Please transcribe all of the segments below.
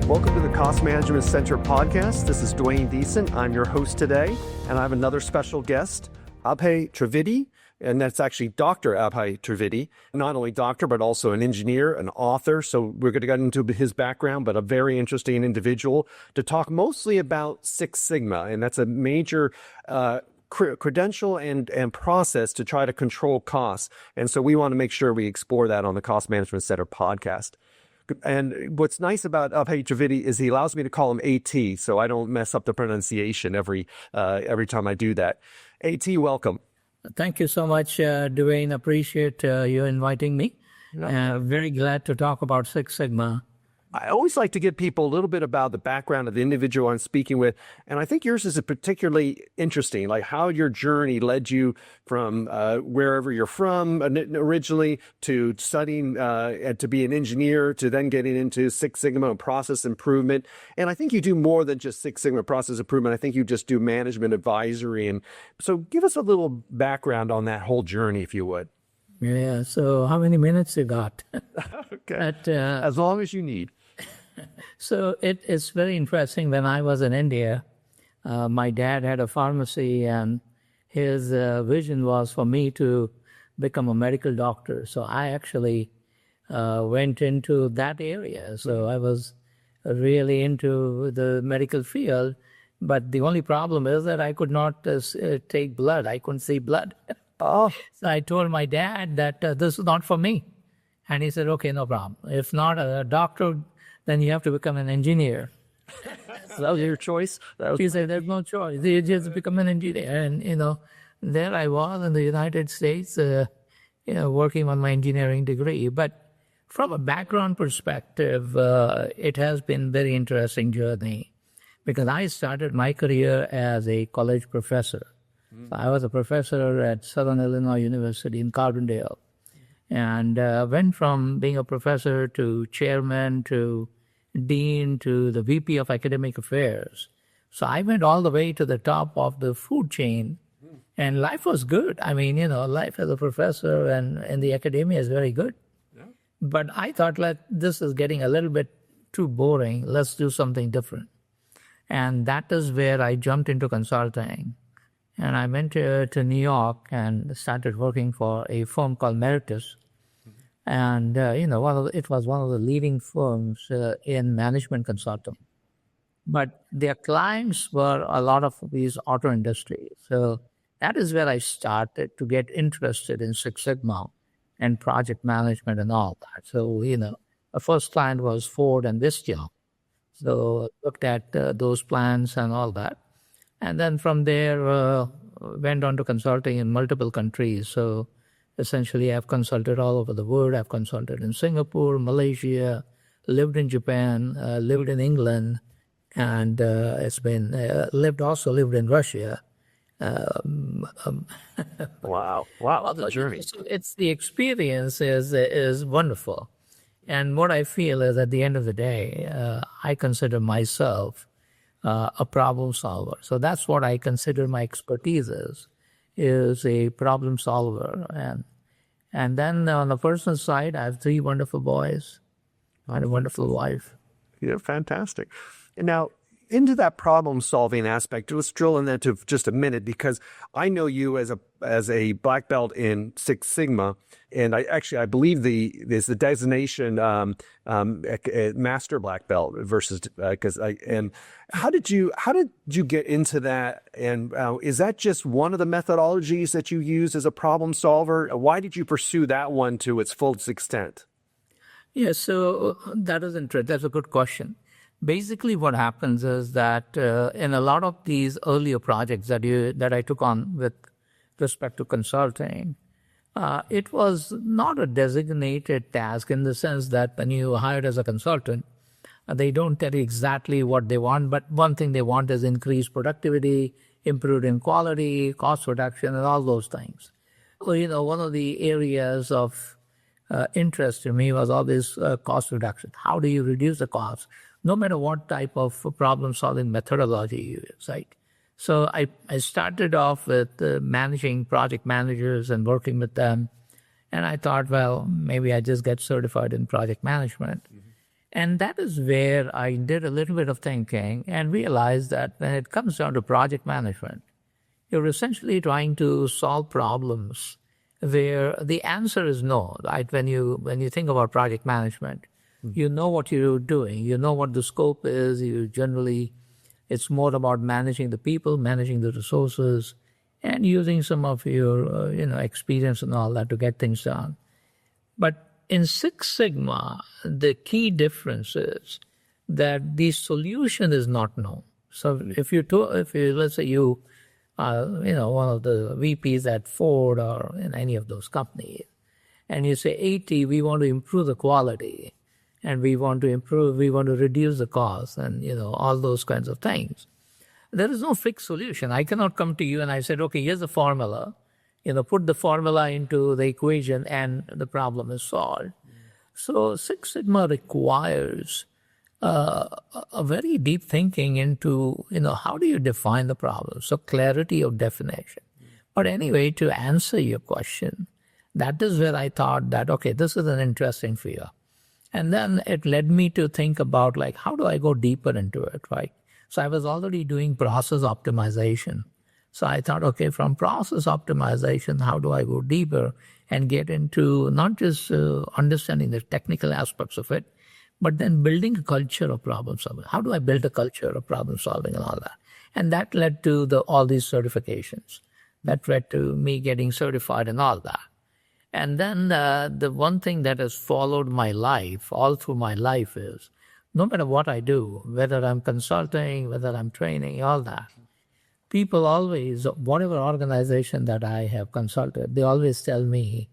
Welcome to the Cost Management Center podcast. This is Dwayne Deason. I'm your host today, and I have another special guest, Abhay Trivedi, and that's actually Dr. Abhay Trivedi. Not only doctor, but also an engineer, an author. So we're going to get into his background, but a very interesting individual to talk mostly about Six Sigma, and that's a major credential and process to try to control costs. And so we want to make sure we explore that on the Cost Management Center podcast. And what's nice about Abhay Trivedi is he allows me to call him AT, so I don't mess up the pronunciation every time I do that. AT, welcome. Thank you so much, Dwayne. Appreciate you inviting me. Very glad to talk about Six Sigma. I always like to give people a little bit about the background of the individual I'm speaking with. And I think yours is particularly interesting, like how your journey led you from wherever you're from originally to studying to be an engineer, to then getting into Six Sigma and process improvement. And I think you do more than just Six Sigma process improvement. I think you just do management advisory. And so give us a little background on that whole journey, if you would. Yeah, so how many minutes you got? Okay. As long as you need. So it is very interesting. When I was in India, my dad had a pharmacy, and his vision was for me to become a medical doctor. So I actually went into that area. So I was really into the medical field. But the only problem is that I could not take blood. I couldn't see blood. Oh. So I told my dad that this is not for me. And he said, okay, no problem. If not a doctor, then you have to become an engineer. So that was your choice? He said, there's no choice. You just become an engineer. And, there I was in the United States, working on my engineering degree. But from a background perspective, it has been a very interesting journey because I started my career as a college professor. So I was a professor at Southern Illinois University in Carbondale, and went from being a professor to chairman to dean to the VP of academic affairs. So I went all the way to the top of the food chain, and life was good. I mean, life as a professor and in the academia is very good. Yeah. But I thought, this is getting a little bit too boring. Let's do something different. And that is where I jumped into consulting. And I went to New York and started working for a firm called Meritus. And, it was one of the leading firms in management consulting. But their clients were a lot of these auto industries. So that is where I started to get interested in Six Sigma and project management and all that. So, the first client was Ford and Vistia. So looked at those plans and all that. And then from there, went on to consulting in multiple countries. So essentially, I've consulted all over the world. I've consulted in Singapore, Malaysia, lived in Japan, lived in England, and lived in Russia. Wow, the journey. It's the experience is wonderful. And what I feel is at the end of the day, I consider myself a problem solver. So that's what I consider my expertise is a problem solver. And then on the personal side, I have 3 wonderful boys and a wonderful wife. Yeah, fantastic. And now, into that problem-solving aspect, let's drill in that to just a minute, because I know you as a black belt in Six Sigma, and I believe there's the designation master black belt versus and how did you get into that? And is that just one of the methodologies that you use as a problem solver? Why did you pursue that one to its fullest extent? Yeah, so that's a good question. Basically, what happens is that in a lot of these earlier projects that I took on with respect to consulting, it was not a designated task in the sense that when you hired as a consultant, they don't tell you exactly what they want, but one thing they want is increased productivity, improved in quality, cost reduction, and all those things. So, one of the areas of interest to me was always cost reduction. How do you reduce the cost? No matter what type of problem-solving methodology you use, right? So I started off with managing project managers and working with them. And I thought, well, maybe I just get certified in project management. Mm-hmm. And that is where I did a little bit of thinking and realized that when it comes down to project management, you're essentially trying to solve problems where the answer is no, right? When you think about project management, you know what you're doing, you know what the scope is. It's more about managing the people, managing the resources, and using some of your experience and all that to get things done. But in Six Sigma, the key difference is that the solution is not known. So if let's say you one of the VPs at Ford or in any of those companies, and you say, 80, we want to improve the quality, and we want to reduce the cost, and all those kinds of things. There is no fixed solution. I cannot come to you and I said, okay, here's the formula. Put the formula into the equation and the problem is solved. So Six Sigma requires a very deep thinking into, how do you define the problem? So clarity of definition. But anyway, to answer your question, that is where I thought that, okay, this is an interesting field. And then it led me to think about how do I go deeper into it, right? So I was already doing process optimization. So I thought, okay, from process optimization, how do I go deeper and get into not just understanding the technical aspects of it, but then building a culture of problem solving. How do I build a culture of problem solving and all that? And that led to all these certifications. That led to me getting certified and all that. And then the one thing that has followed my life, all through my life, is no matter what I do, whether I'm consulting, whether I'm training, all that, people always, whatever organization that I have consulted, they always tell me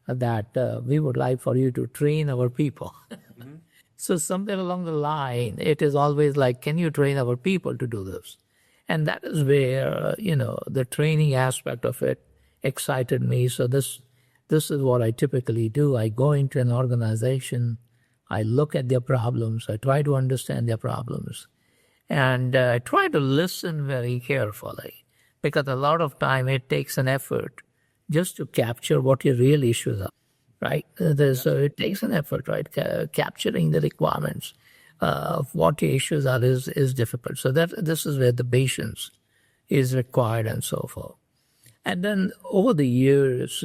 that we would like for you to train our people. So somewhere along the line, it is always can you train our people to do this? And that is where, the training aspect of it excited me. So this is what I typically do. I go into an organization, I look at their problems, I try to understand their problems, and I try to listen very carefully, because a lot of time it takes an effort just to capture what your real issues are, right? It takes an effort, right? Capturing the requirements of what your issues are is difficult. So this is where the patience is required and so forth. And then over the years,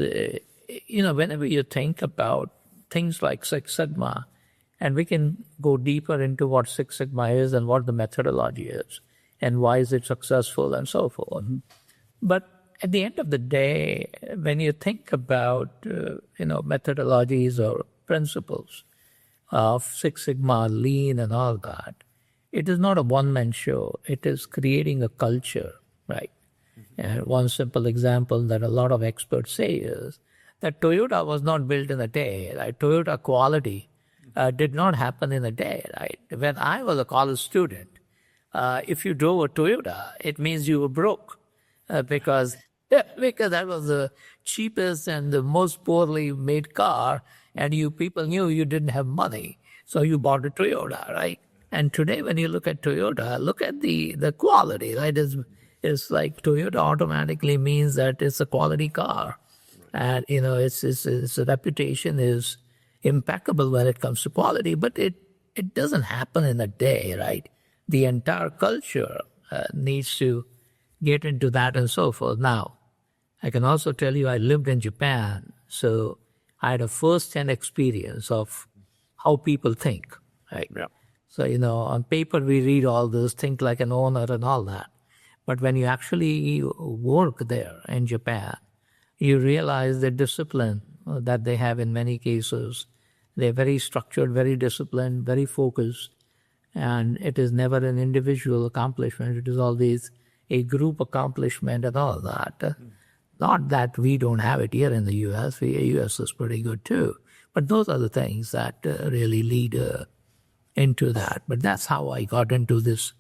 whenever you think about things like Six Sigma, and we can go deeper into what Six Sigma is and what the methodology is and why is it successful and so forth. But at the end of the day, when you think about, methodologies or principles of Six Sigma, Lean and all that, it is not a one-man show. It is creating a culture, right? And one simple example that a lot of experts say is that Toyota was not built in a day, right? Toyota quality did not happen in a day, right? When I was a college student, if you drove a Toyota, it means you were broke because that was the cheapest and the most poorly made car, and people knew you didn't have money, so you bought a Toyota, right? And today, when you look at Toyota, look at the quality, right? It's like Toyota automatically means that it's a quality car, and its reputation is impeccable when it comes to quality, but it doesn't happen in a day, right? The entire culture needs to get into that and so forth. Now, I can also tell you I lived in Japan, so I had a first-hand experience of how people think, right? Yeah. So, on paper we read all this, think like an owner and all that. But when you actually work there in Japan, you realize the discipline that they have in many cases. They're very structured, very disciplined, very focused, and it is never an individual accomplishment. It is always a group accomplishment and all that. Not that we don't have it here in the U.S. The U.S. is pretty good too. But those are the things that really lead into that. But that's how I got into this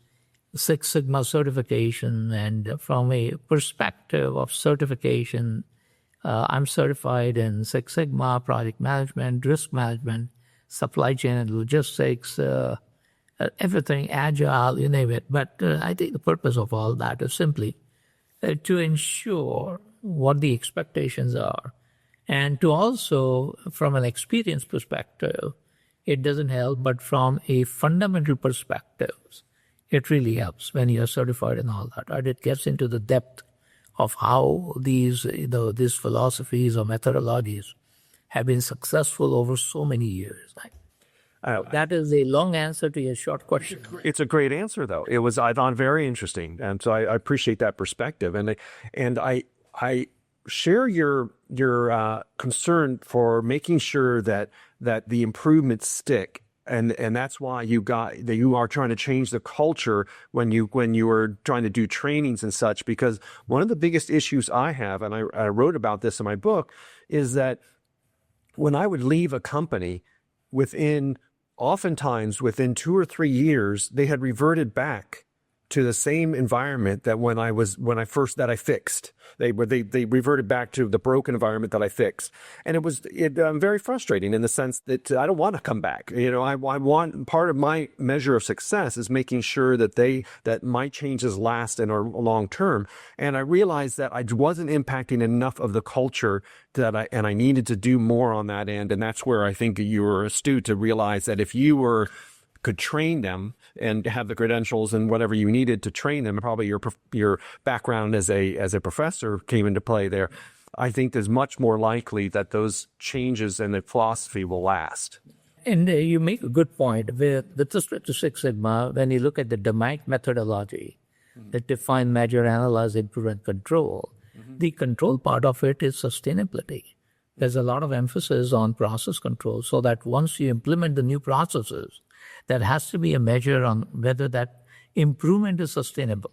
Six Sigma certification. And from a perspective of certification, I'm certified in Six Sigma, project management, risk management, supply chain and logistics, everything, agile, you name it. But I think the purpose of all that is simply to ensure what the expectations are, and to also, from an experience perspective, it doesn't help. But from a fundamental perspective, it really helps when you're certified and all that. Right? It gets into the depth of how these philosophies or methodologies have been successful over so many years. Right? That is a long answer to your short question. It's a great answer, though. It was, I thought, very interesting, and so I appreciate that perspective. And I share your concern for making sure that the improvements stick, and that's why you are trying to change the culture when you are trying to do trainings and such. Because one of the biggest issues I have, and I wrote about this in my book, is that when I would leave a company, oftentimes within 2 or 3 years, they had reverted back to the same environment that that I fixed. They reverted back to the broken environment that I fixed, and it was very frustrating in the sense that I don't want to come back. I want, part of my measure of success is making sure that my changes last and are long term. And I realized that I wasn't impacting enough of the culture and I needed to do more on that end. And that's where I think you were astute to realize that if you could train them and have the credentials and whatever you needed to train them, probably your background as a professor came into play there. I think there's much more likely that those changes in the philosophy will last. And you make a good point. With respect to Six Sigma, when you look at the DMAIC methodology, that define, measure, analyze, improve, and control, the control part of it is sustainability. There's a lot of emphasis on process control, so that once you implement the new processes, there has to be a measure on whether that improvement is sustainable.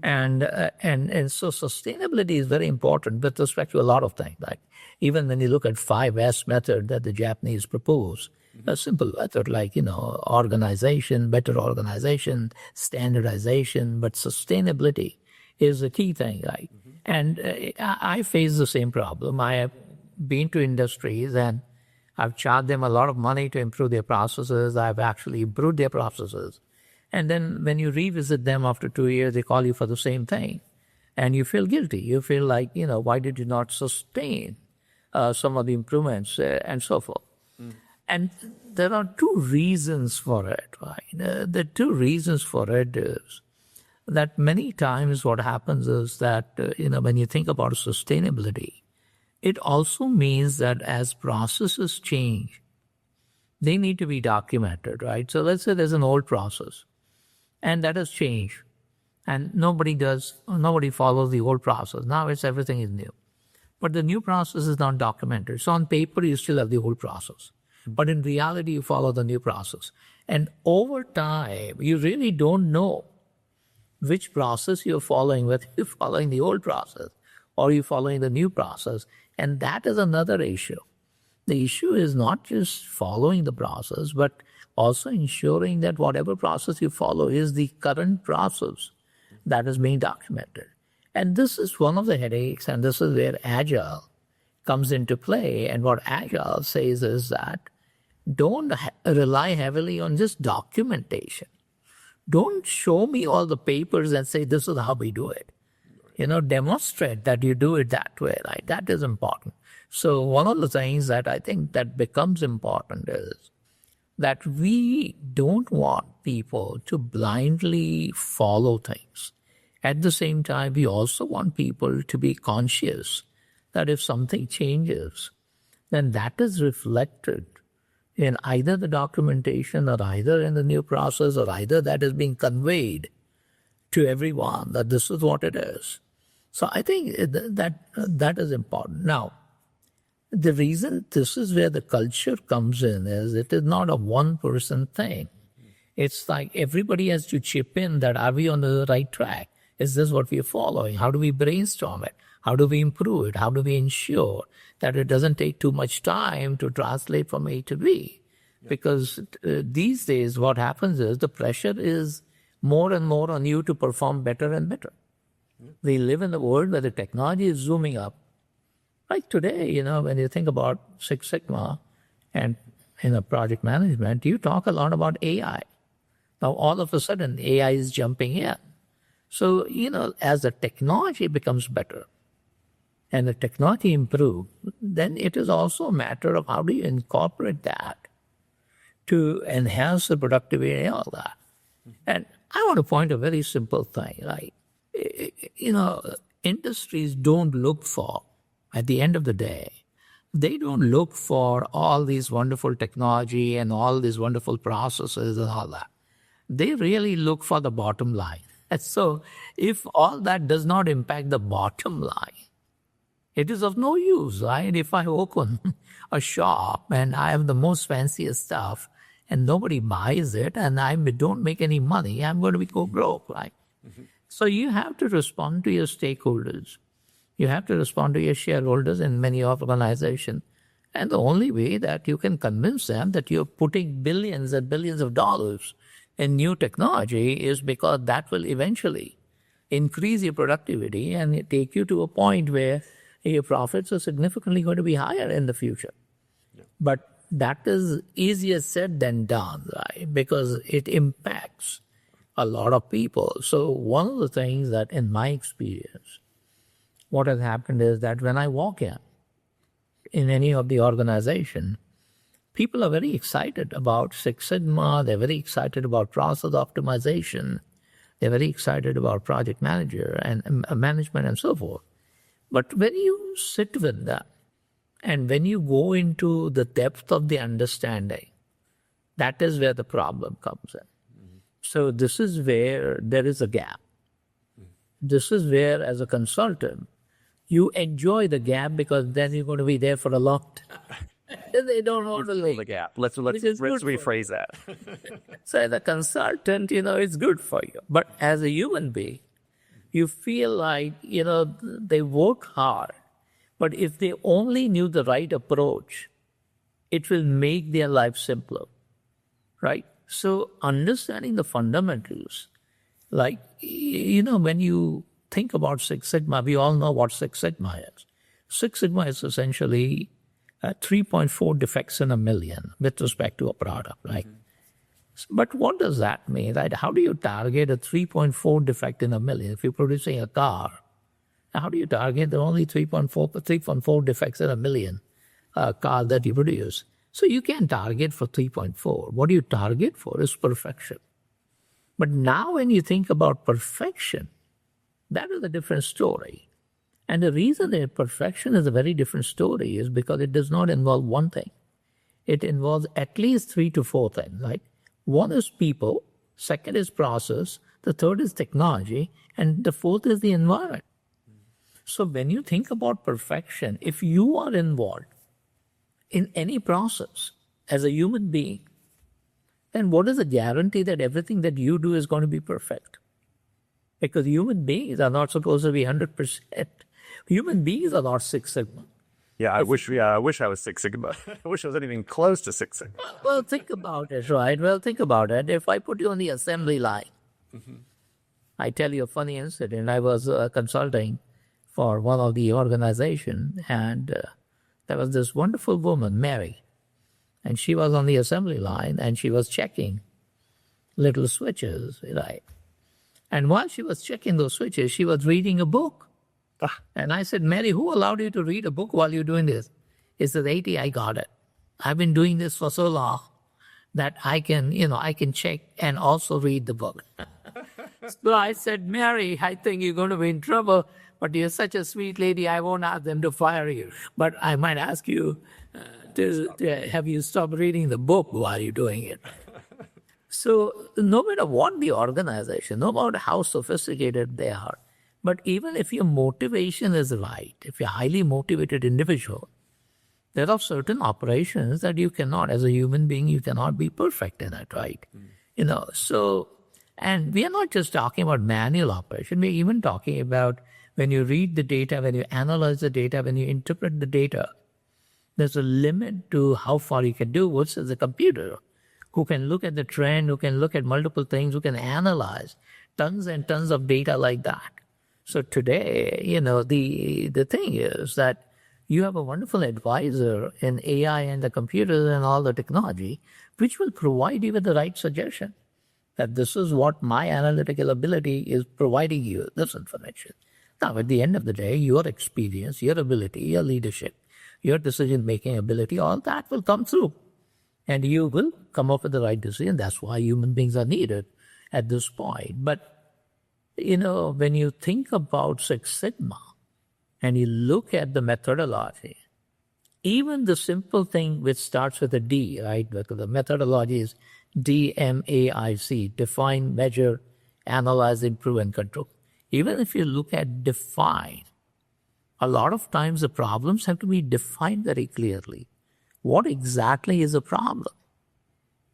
And so sustainability is very important with respect to a lot of things. Like even when you look at 5S method that the Japanese propose, a simple method like, organization, better organization, standardization, but sustainability is a key thing. Right? And I face the same problem. I have been to industries and I've charged them a lot of money to improve their processes. I've actually improved their processes. And then when you revisit them after 2 years, they call you for the same thing. And you feel guilty. You feel like, why did you not sustain some of the improvements and so forth? And there are 2 reasons for it. Right? The 2 reasons for it is that many times what happens is that, when you think about sustainability, it also means that as processes change, they need to be documented, right? So let's say there's an old process and that has changed and nobody follows the old process. Now everything is new. But the new process is not documented. So on paper, you still have the old process. But in reality, you follow the new process. And over time, you really don't know which process you're following, whether you're following the old process or you're following the new process. And that is another issue. The issue is not just following the process, but also ensuring that whatever process you follow is the current process that is being documented. And this is one of the headaches, and this is where Agile comes into play. And what Agile says is that don't rely heavily on just documentation. Don't show me all the papers and say, this is how we do it. Demonstrate that you do it that way, right? That is important. So one of the things that I think that becomes important is that we don't want people to blindly follow things. At the same time, we also want people to be conscious that if something changes, then that is reflected in either the documentation or either in the new process or either that is being conveyed to everyone that this is what it is. So I think that is important. Now, the reason this is where the culture comes in is it is not a one-person thing. It's like everybody has to chip in that are we on the right track? Is this what we are following? How do we brainstorm it? How do we improve it? How do we ensure that it doesn't take too much time to translate from A to B? Because these days what happens is the pressure is more and more on you to perform better and better. We live in a world where the technology is zooming up. Like today, when you think about Six Sigma and project management, you talk a lot about AI. Now, all of a sudden, AI is jumping in. So, as the technology becomes better and the technology improves, then it is also a matter of how do you incorporate that to enhance the productivity and all that. And I want to point a very simple thing, like, industries don't look for, at the end of the day, they don't look for all these wonderful technology and all these wonderful processes and all that. They really look for the bottom line. And so if all that does not impact the bottom line, it is of no use, right? If I open a shop and I have the most fanciest stuff and nobody buys it and I don't make any money, I'm going to go broke, right? Mm-hmm. So you have to respond to your stakeholders. You have to respond to your shareholders in many organizations. And the only way that you can convince them that you're putting billions and billions of dollars in new technology is because that will eventually increase your productivity and take you to a point where your profits are significantly going to be higher in the future. Yeah. But that is easier said than done, right? Because it impacts a lot of people. So one of the things that in my experience, what has happened is that when I walk in any of the organization, people are very excited about Six Sigma. They're very excited about process optimization. They're very excited about project manager and management and so forth. But when you sit with them and when you go into the depth of the understanding, that is where the problem comes in. Mm-hmm. So this is where there is a gap. Mm-hmm. This is where, as a consultant, you enjoy the gap because then you're going to be there for a long time. They don't want to leave the gap. Let's rephrase that. So as a consultant, it's good for you. But as a human being, you feel like, they work hard. But if they only knew the right approach, it will make their life simpler, right? So understanding the fundamentals, like, when you think about Six Sigma, we all know what Six Sigma is. Six Sigma is essentially 3.4 defects in a million with respect to a product, right? Mm-hmm. But what does that mean, right? How do you target a 3.4 defect in a million? If you're producing a car, how do you target the only 3.4 defects in a million car that you produce? So you can target for 3.4. What you target for is perfection. But now when you think about perfection, that is a different story. And the reason that perfection is a very different story is because it does not involve one thing. It involves at least 3 to 4 things, right? One is people, second is process, the third is technology, and the fourth is the environment. So when you think about perfection, if you are involved in any process as a human being, then what is the guarantee that everything that you do is going to be perfect? Because human beings are not supposed to be 100%. Human beings are not Six Sigma. Yeah, I wish I was Six Sigma. I wish I was anything close to Six Sigma. Well, think about it, right? Well, think about it. If I put you on the assembly line, mm-hmm. I tell you a funny incident. I was consulting for one of the organizations, and there was this wonderful woman, Mary, and she was on the assembly line, and she was checking little switches, right? And while she was checking those switches, she was reading a book. And I said, Mary, who allowed you to read a book while you're doing this? He said, 80, I got it. I've been doing this for so long that I can check and also read the book. So I said, Mary, I think you're going to be in trouble, but you're such a sweet lady, I won't ask them to fire you. But I might ask you to have you stop reading the book while you're doing it. So no matter what the organization, no matter how sophisticated they are, but even if your motivation is right, if you're a highly motivated individual, there are certain operations that you cannot, as a human being, you cannot be perfect in it, right? So, and we are not just talking about manual operation, we're even talking about when you read the data, when you analyze the data, when you interpret the data, there's a limit to how far you can do versus a computer who can look at the trend, who can look at multiple things, who can analyze tons and tons of data like that. So today, the thing is that you have a wonderful advisor in AI and the computers and all the technology, which will provide you with the right suggestion that this is what my analytical ability is providing you, this information. Now, at the end of the day, your experience, your ability, your leadership, your decision-making ability, all that will come through. and you will come up with the right decision. That's why human beings are needed at this point. But, when you think about Six Sigma and you look at the methodology, even the simple thing which starts with a D, right? Because the methodology is DMAIC, define, measure, analyze, improve, and control. Even if you look at define, a lot of times the problems have to be defined very clearly. What exactly is a problem,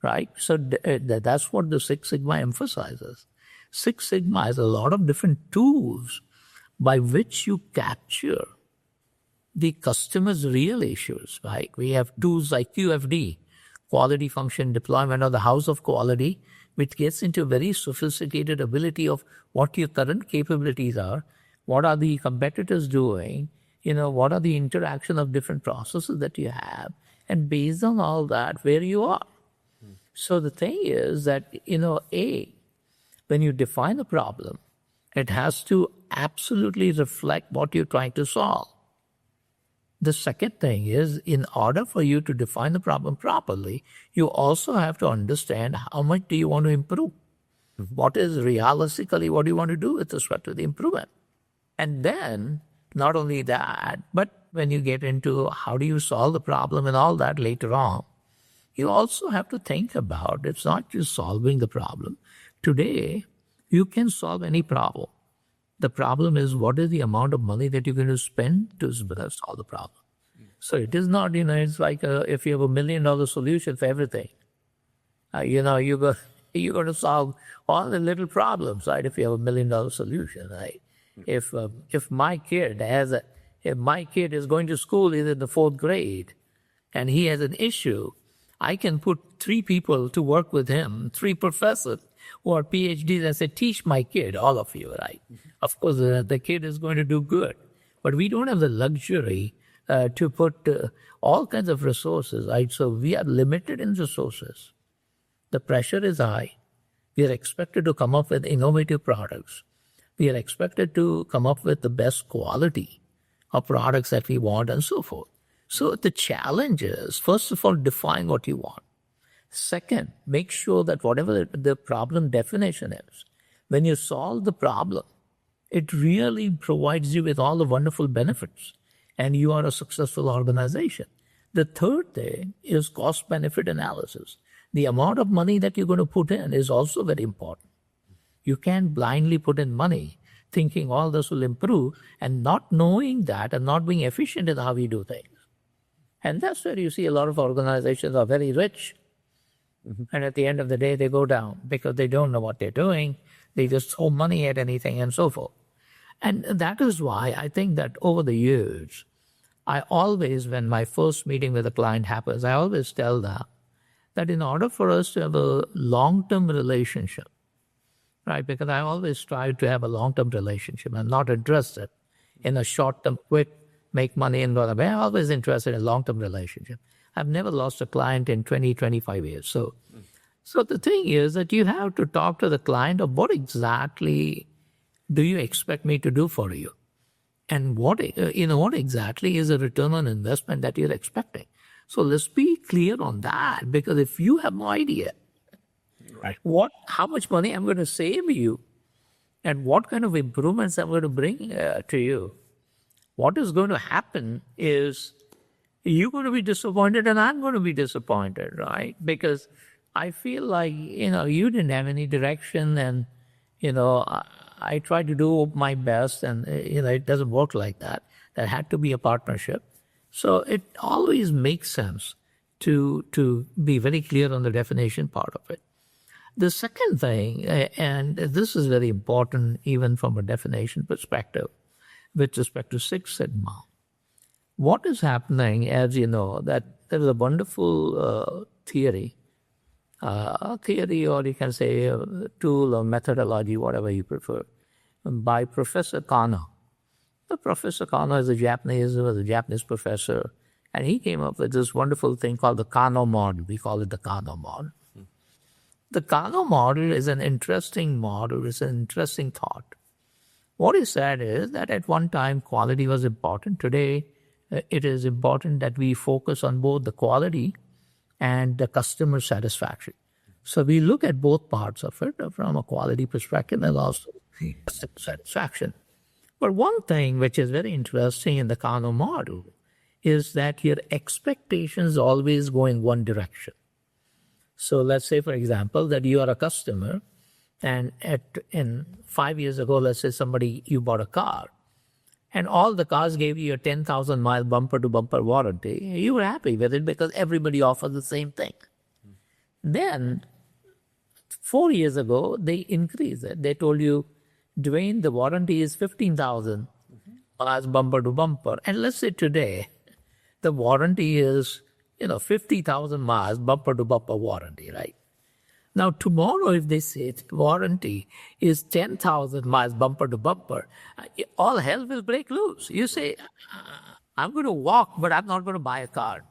right? So that's what the Six Sigma emphasizes. Six Sigma has a lot of different tools by which you capture the customer's real issues, right? We have tools like QFD, Quality Function Deployment, or the House of Quality, which gets into a very sophisticated ability of what your current capabilities are, what are the competitors doing, what are the interaction of different processes that you have, and based on all that, where you are. So the thing is that, when you define a problem, it has to absolutely reflect what you're trying to solve. The second thing is, in order for you to define the problem properly, you also have to understand how much do you want to improve. What is realistically what you want to do with respect to the improvement. And then, not only that, but when you get into how do you solve the problem and all that later on, you also have to think about, it's not just solving the problem. Today, you can solve any problem. The problem is, what is the amount of money that you're going to spend to solve the problem? So it is not, it's like if you have $1 million solution for everything, you're going to solve all the little problems, right? If you have $1 million solution, right? If my kid is going to school, he's in the 4th grade, and he has an issue, I can put 3 people to work with him, 3 professors who are PhDs, and say, teach my kid, all of you, right? Of course, the kid is going to do good. But we don't have the luxury to put all kinds of resources, right? So we are limited in resources. The pressure is high. We are expected to come up with innovative products. We are expected to come up with the best quality of products that we want and so forth. So the challenge is, first of all, define what you want. Second, make sure that whatever the problem definition is, when you solve the problem, it really provides you with all the wonderful benefits, and you are a successful organization. The third thing is cost-benefit analysis. The amount of money that you're going to put in is also very important. You can't blindly put in money thinking all this will improve and not knowing that and not being efficient in how we do things. And that's where you see a lot of organizations are very rich. And at the end of the day, they go down because they don't know what they're doing. They just throw money at anything and so forth. And that is why I think that over the years, I always, when my first meeting with a client happens, I always tell them that in order for us to have a long-term relationship, right, because I always strive to have a long-term relationship and not address it in a short-term, quick, make money and blah, blah, blah. I'm always interested in a long-term relationship. I've never lost a client in 20, 25 years. So the thing is that you have to talk to the client of what exactly do you expect me to do for you? And what exactly is the return on investment that you're expecting? So let's be clear on that, because if you have no idea right, how much money I'm going to save you and what kind of improvements I'm going to bring to you, what is going to happen is you're going to be disappointed and I'm going to be disappointed, right? Because I feel like, you didn't have any direction and, I tried to do my best and, it doesn't work like that. There had to be a partnership. So it always makes sense to be very clear on the definition part of it. The second thing, and this is very important even from a definition perspective, with respect to Six Sigma, what is happening, as you know, that there is a wonderful theory, or you can say a tool or methodology, whatever you prefer, by Professor Kano. Professor Kano was a Japanese professor, and he came up with this wonderful thing called the Kano model. We call it the Kano model. The Kano model is an interesting model. It's an interesting thought. What he said is that at one time quality was important. Today, it is important that we focus on both the quality and the customer satisfaction. So we look at both parts of it from a quality perspective and also satisfaction. But one thing which is very interesting in the Kano model is that your expectations always go in one direction. So let's say, for example, that you are a customer, and in 5 years ago, let's say you bought a car, and all the cars gave you a 10,000 mile bumper to bumper warranty. You were happy with it because everybody offers the same thing. Then 4 years ago, they increased it. They told you, Dwayne, the warranty is 15,000 miles bumper to bumper. And let's say today, the warranty is, 50,000 miles bumper to bumper warranty, right? Now, tomorrow, if they say the warranty is 10,000 miles bumper to bumper, all hell will break loose. You say, I'm going to walk, but I'm not going to buy a car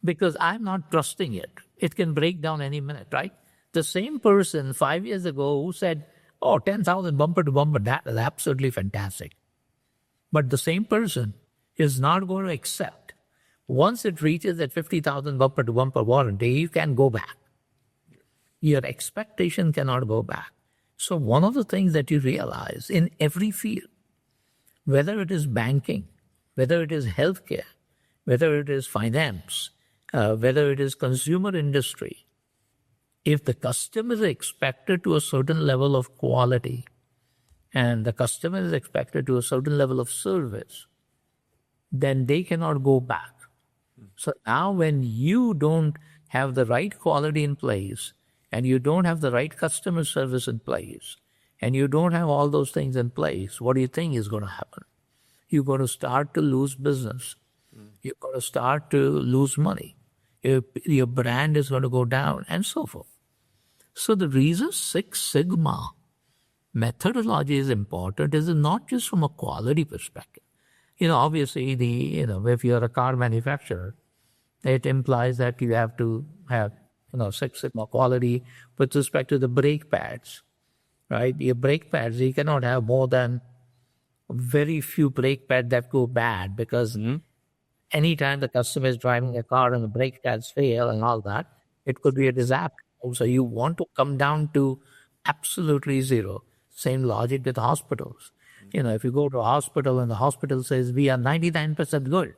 because I'm not trusting it. It can break down any minute, right? The same person 5 years ago who said, 10,000 bumper to bumper, that is absolutely fantastic. But the same person is not going to accept. Once it reaches that 50,000 bumper to bumper warranty, you can go back. Your expectation cannot go back. So one of the things that you realize in every field, whether it is banking, whether it is healthcare, whether it is finance, whether it is consumer industry, if the customer is expected to a certain level of quality and the customer is expected to a certain level of service, then they cannot go back. So now when you don't have the right quality in place and you don't have the right customer service in place and you don't have all those things in place, what do you think is going to happen? You're going to start to lose business. You're going to start to lose money. Your brand is going to go down and so forth. So the reason Six Sigma methodology is important is not just from a quality perspective. Obviously, if you're a car manufacturer, it implies that you have to have, Six Sigma quality with respect to the brake pads, right? Your brake pads, you cannot have more than very few brake pads that go bad because anytime the customer is driving a car and the brake pads fail and all that, it could be a disaster. So you want to come down to absolutely zero. Same logic with hospitals. If you go to a hospital and the hospital says, we are 99% good,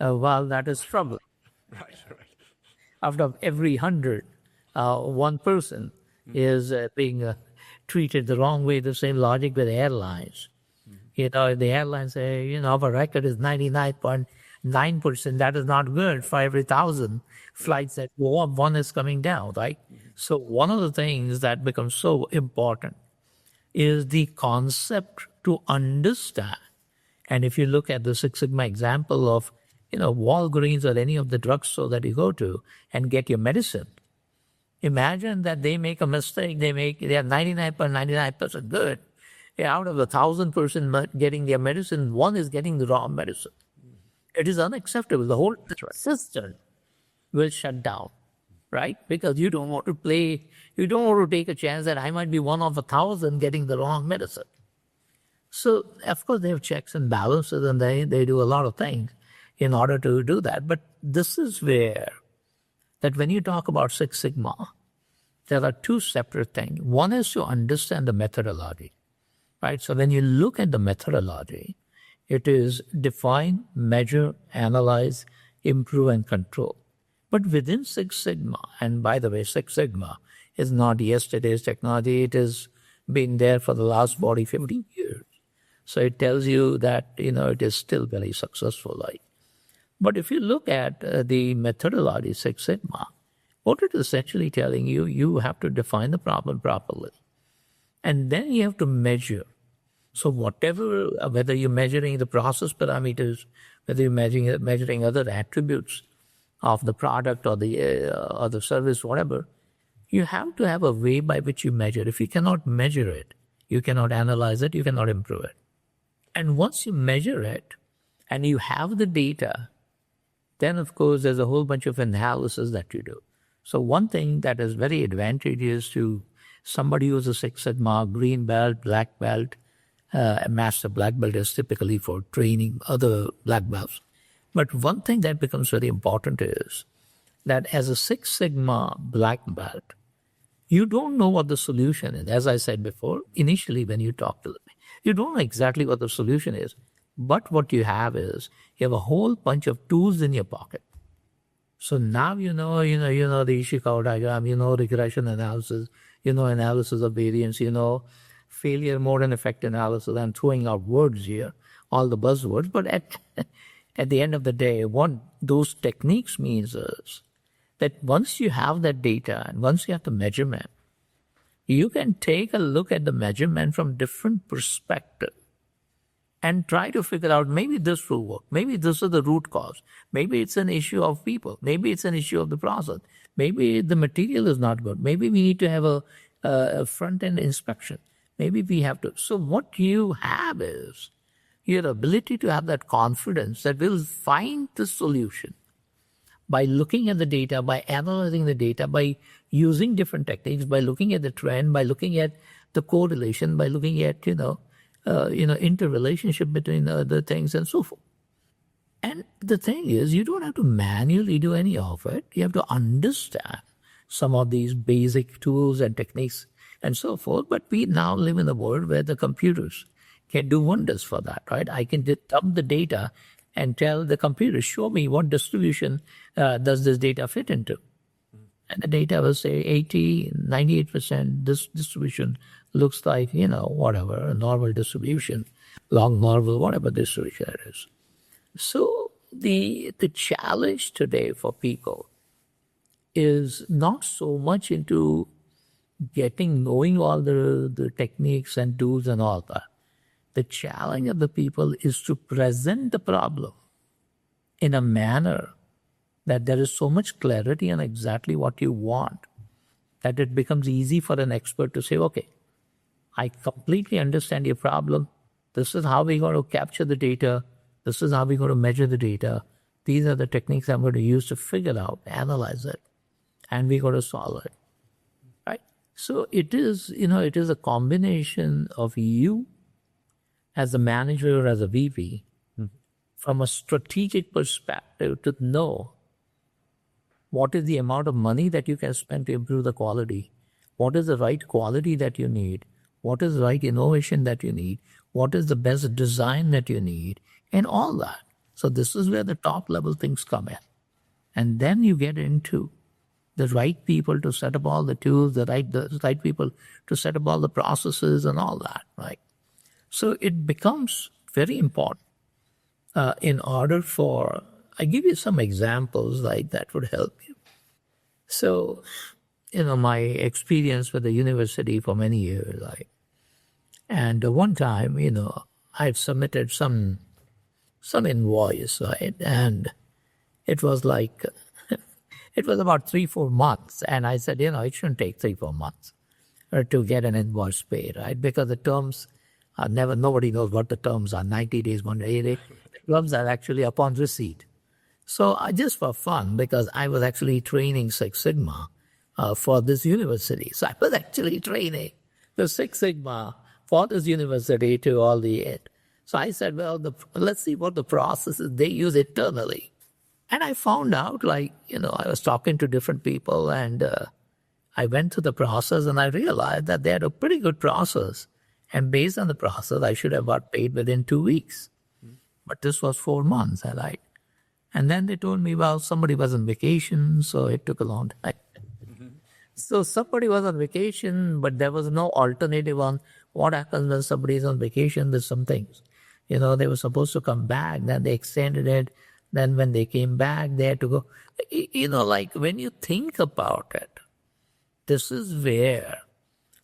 well, that is troubling. Right. Out of every 100, one person is being treated the wrong way. The same logic with airlines. If the airlines say, our record is 99.9%, that is not good. For every 1,000 flights that go up, one is coming down, right? So one of the things that becomes so important is the concept to understand. And if you look at the Six Sigma example of, Walgreens or any of the drugstore that you go to and get your medicine, imagine that they make a mistake. They are 99.99% good. Out of the 1,000 person getting their medicine, one is getting the wrong medicine. It is unacceptable. The whole system will shut down, right? Because you don't want to take a chance that I might be one of 1,000 getting the wrong medicine. So, of course, they have checks and balances and they do a lot of things in order to do that. But this is where, that when you talk about Six Sigma, there are two separate things. One is to understand the methodology, right? So when you look at the methodology, it is define, measure, analyze, improve, and control. But within Six Sigma, and by the way, Six Sigma is not yesterday's technology. It has been there for the last 40, 50 years. So it tells you that, it is still very successful. Right? But if you look at the methodology, Six Sigma, what it is essentially telling you, you have to define the problem properly. And then you have to measure. So whatever, whether you're measuring the process parameters, whether you're measuring other attributes of the product or the service, whatever, you have to have a way by which you measure. If you cannot measure it, you cannot analyze it, you cannot improve it. And once you measure it and you have the data, then of course there's a whole bunch of analysis that you do. So one thing that is very advantageous to somebody who's a Six Sigma, green belt, black belt, a master black belt is typically for training other black belts. But one thing that becomes very important is that as a Six Sigma black belt, you don't know what the solution is. As I said before, initially when you talk to them, you don't know exactly what the solution is. But what you have is you have a whole bunch of tools in your pocket. So now you know the Ishikawa diagram, you know regression analysis, you know analysis of variance, you know failure mode and effect analysis. I'm throwing out words here, all the buzzwords. But at the end of the day, what those techniques means is that once you have that data and once you have the measurement, you can take a look at the measurement from different perspectives and try to figure out maybe this will work. Maybe this is the root cause. Maybe it's an issue of people. Maybe it's an issue of the process. Maybe the material is not good. Maybe we need to have a front-end inspection. Maybe we have to. So what you have is your ability to have that confidence that we'll find the solution by looking at the data, by analyzing the data, by using different techniques, by looking at the trend, by looking at the correlation, by looking at, interrelationship between the things and so forth. And the thing is, you don't have to manually do any of it. You have to understand some of these basic tools and techniques and so forth. But we now live in a world where the computers can do wonders for that, right? I can dump the data and tell the computer, show me what distribution does this data fit into. And the data will say 80, 98%, this distribution looks like, whatever, a normal distribution, long normal, whatever distribution it is. So the challenge today for people is not so much into knowing all the techniques and tools and all that. The challenge of the people is to present the problem in a manner that there is so much clarity on exactly what you want that it becomes easy for an expert to say, okay, I completely understand your problem. This is how we're going to capture the data. This is how we're going to measure the data. These are the techniques I'm going to use to figure out, analyze it, and we're going to solve it. Right? So it is a combination of you as a manager or as a VP from a strategic perspective to know what is the amount of money that you can spend to improve the quality, what is the right quality that you need, what is the right innovation that you need, what is the best design that you need, and all that. So this is where the top level things come in. And then you get into the right people to set up all the tools, the right people to set up all the processes and all that, right? So it becomes very important in order for, I give you some examples like that would help you. So, my experience with the university for many years, and one time, I've submitted some invoice, right? And it was like, it was about 3-4 months. And I said, it shouldn't take 3-4 months to get an invoice paid, right? Because the terms are nobody knows what the terms are, 90 days, 180 days. The terms are actually upon receipt. So just for fun, because I was actually training Six Sigma for this university. So I was actually training the Six Sigma for this university to all the. So I said, well, let's see what the processes they use internally. And I found out, I was talking to different people and I went through the process and I realized that they had a pretty good process. And based on the process, I should have got paid within 2 weeks. But this was 4 months, And then they told me, well, somebody was on vacation, so it took a long time. So somebody was on vacation, but there was no alternative on what happens when somebody is on vacation with some things. They were supposed to come back, then they extended it. Then when they came back, they had to go. When you think about it, this is where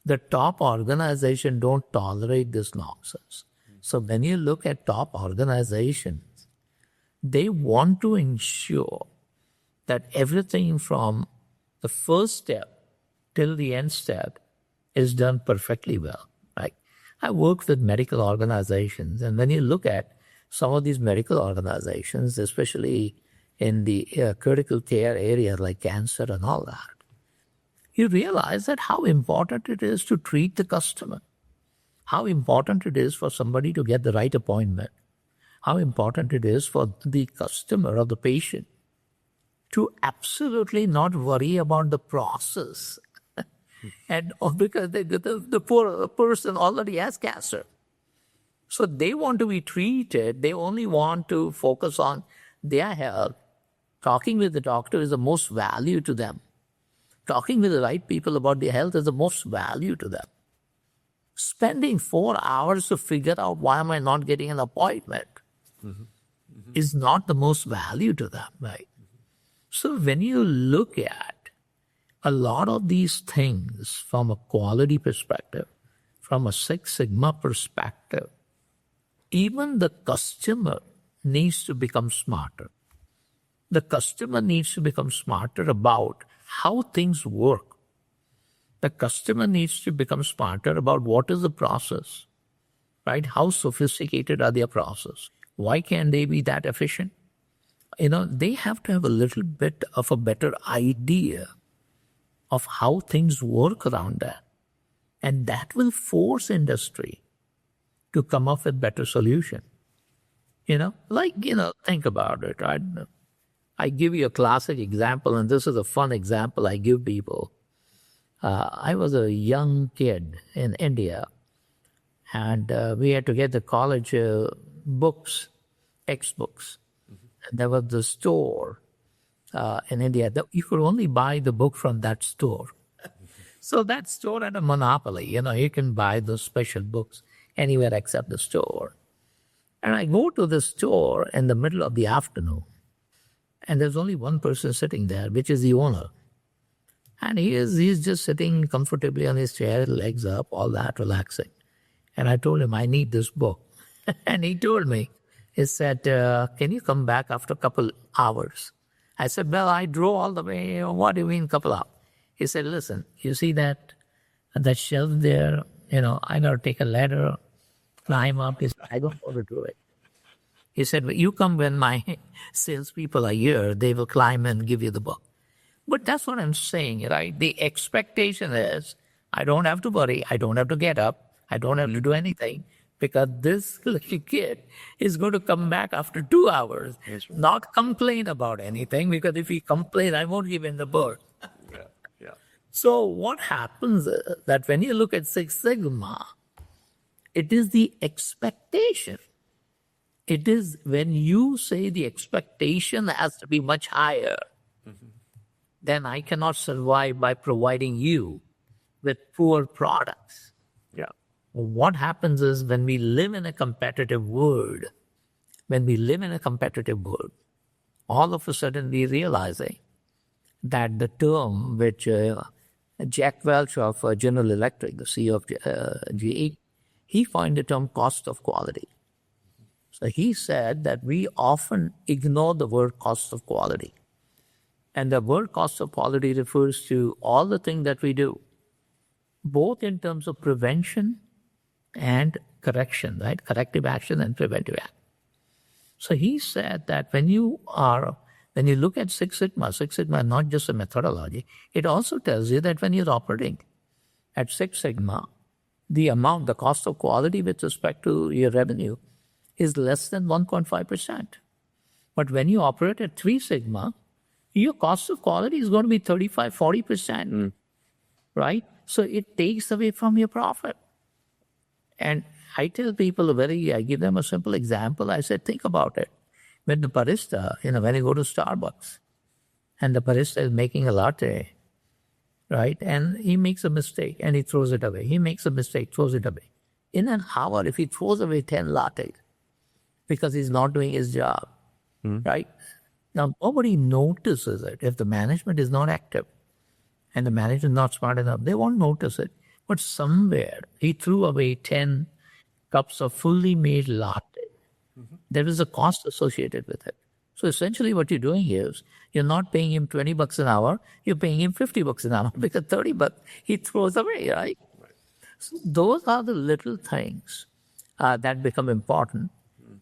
the top organization don't tolerate this nonsense. So when you look at top organizations, they want to ensure that everything from the first step till the end step is done perfectly well. Right? I work with medical organizations, and when you look at some of these medical organizations, especially in the critical care area like cancer and all that, you realize that how important it is to treat the customer, how important it is for somebody to get the right appointment, how important it is for the customer or the patient to absolutely not worry about the process. And because the poor person already has cancer. So they want to be treated. They only want to focus on their health. Talking with the doctor is the most value to them. Talking with the right people about their health is the most value to them. Spending 4 hours to figure out why am I not getting an appointment is not the most value to them, right? So when you look at a lot of these things from a quality perspective, from a Six Sigma perspective, even the customer needs to become smarter. The customer needs to become smarter about how things work. The customer needs to become smarter about what is the process, right? How sophisticated are their process? Why can't they be that efficient? They have to have a little bit of a better idea of how things work around that. And that will force industry to come up with better solution. Think about it, right? I give you a classic example, and this is a fun example I give people. I was a young kid in India, and we had to get the college books, textbooks. And there was the store in India. You could only buy the book from that store. So that store had a monopoly. You can buy those special books anywhere except the store. And I go to the store in the middle of the afternoon, and there's only one person sitting there, which is the owner. And he's just sitting comfortably on his chair, legs up, all that, relaxing. And I told him, I need this book. And he told me, he said, can you come back after a couple hours? I said, well, I drove all the way. What do you mean couple hours? He said, listen, you see that shelf there? I got to take a ladder, climb up. He said, I don't want to do it. He said, well, you come when my salespeople are here, they will climb and give you the book. But that's what I'm saying, right? The expectation is, I don't have to worry. I don't have to get up. I don't have to do anything, because this little kid is going to come back after 2 hours, not complain about anything, because if he complains, I won't give him the book. Yeah. So what happens is that when you look at Six Sigma, it is the expectation. It is when you say the expectation has to be much higher, then I cannot survive by providing you with poor products. Yeah. What happens is when we live in a competitive world, all of a sudden we realizing that the term which Jack Welch of General Electric, the CEO of GE, he coined the term cost of quality. So he said that we often ignore the word cost of quality. And the word cost of quality refers to all the things that we do, both in terms of prevention and correction, right? Corrective action and preventive action. So he said that when you look at Six Sigma is not just a methodology. It also tells you that when you're operating at Six Sigma, the cost of quality with respect to your revenue is less than 1.5%. But when you operate at Three Sigma, your cost of quality is going to be 35, 40%, right? So it takes away from your profit. And I tell people I give them a simple example. I said, think about it. When the barista, when you go to Starbucks and the barista is making a latte, right? And he makes a mistake and he throws it away. He makes a mistake, throws it away. In an hour, if he throws away 10 lattes because he's not doing his job, right? Now, nobody notices it. If the management is not active and the manager is not smart enough, they won't notice it. But somewhere, he threw away 10 cups of fully made latte. There is a cost associated with it. So essentially what you're doing is, you're not paying him $20 an hour, you're paying him $50 an hour, because $30 he throws away, right? So those are the little things that become important.